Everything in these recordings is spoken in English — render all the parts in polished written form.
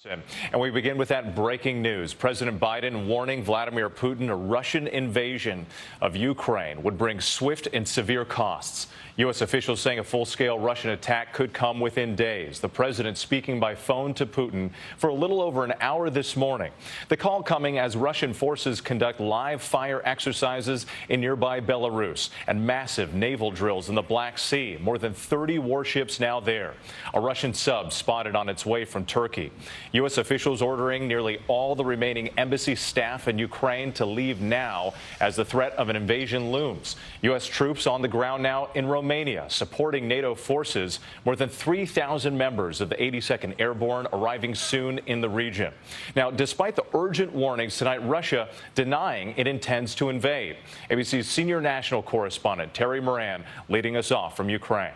And we begin with that breaking news. President Biden warning Vladimir Putin a Russian invasion of Ukraine would bring swift and severe costs. U.S. officials saying a full-scale Russian attack could come within days. The president speaking by phone to Putin for a little over an hour this morning. The call coming as Russian forces conduct live fire exercises in nearby Belarus and massive naval drills in the Black Sea. More than 30 warships now there. A Russian sub spotted on its way from Turkey. U.S. officials ordering nearly all the remaining embassy staff in Ukraine to leave now as the threat of an invasion looms. U.S. troops on the ground now in Romania supporting NATO forces. More than 3,000 members of the 82nd Airborne arriving soon in the region. Now, despite the urgent warnings tonight, Russia denying it intends to invade. ABC's senior national correspondent Terry Moran leading us off from Ukraine.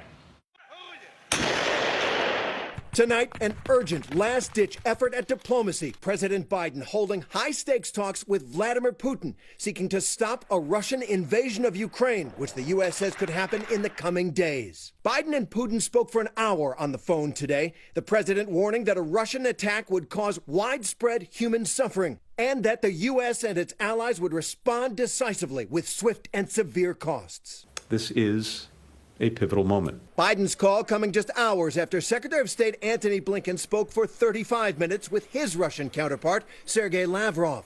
Tonight, an urgent last-ditch effort at diplomacy. President Biden holding high-stakes talks with Vladimir Putin, seeking to stop a Russian invasion of Ukraine, which the U.S. says could happen in the coming days. Biden and Putin spoke for an hour on the phone today, the president warning that a Russian attack would cause widespread human suffering and that the U.S. and its allies would respond decisively with swift and severe costs. This is a pivotal moment. Biden's call coming just hours after Secretary of State Antony Blinken spoke for 35 minutes with his Russian counterpart, Sergei Lavrov.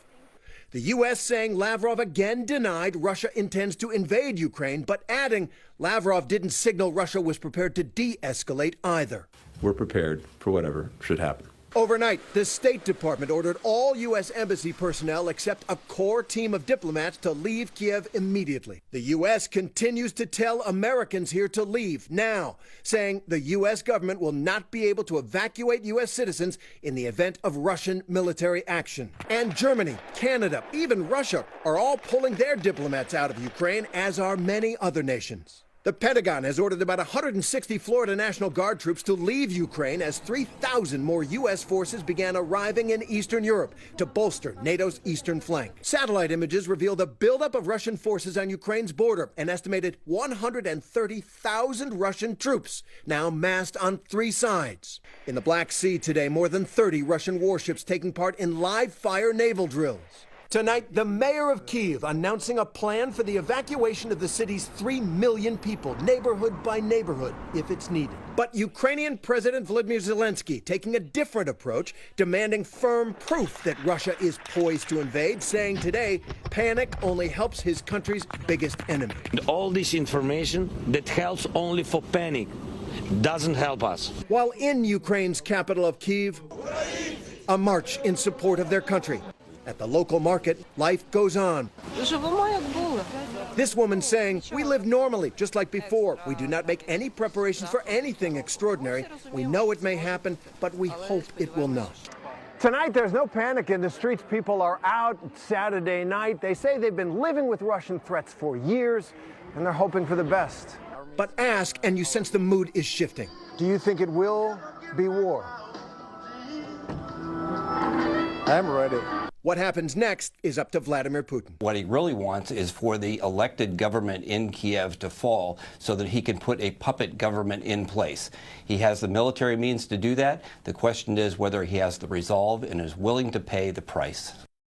The U.S. saying Lavrov again denied Russia intends to invade Ukraine, but adding Lavrov didn't signal Russia was prepared to de-escalate either. We're prepared for whatever should happen. Overnight, the State Department ordered all U.S. embassy personnel except a core team of diplomats to leave Kiev immediately. The U.S. continues to tell Americans here to leave now, saying the U.S. government will not be able to evacuate U.S. citizens in the event of Russian military action. And Germany, Canada, even Russia are all pulling their diplomats out of Ukraine, as are many other nations. The Pentagon has ordered about 160 Florida National Guard troops to leave Ukraine as 3,000 more U.S. forces began arriving in Eastern Europe to bolster NATO's eastern flank. Satellite images reveal the buildup of Russian forces on Ukraine's border, an estimated 130,000 Russian troops now massed on three sides. In the Black Sea today, more than 30 Russian warships taking part in live fire naval drills. Tonight, the mayor of Kyiv announcing a plan for the evacuation of the city's 3 million people, neighborhood by neighborhood, if it's needed. But Ukrainian President Volodymyr Zelensky taking a different approach, demanding firm proof that Russia is poised to invade, saying today, panic only helps his country's biggest enemy. And all this information that helps only for panic doesn't help us. While in Ukraine's capital of Kyiv, a march in support of their country. At the local market, life goes on. This woman saying, we live normally, just like before. We do not make any preparations for anything extraordinary. We know it may happen, but we hope it will not. Tonight, there's no panic in the streets. People are out. It's Saturday night. They say they've been living with Russian threats for years, and they're hoping for the best. But ask, and you sense the mood is shifting. Do you think it will be war? I'm ready. What happens next is up to Vladimir Putin. What he really wants is for the elected government in Kiev to fall so that he can put a puppet government in place. He has the military means to do that. The question is whether he has the resolve and is willing to pay the price.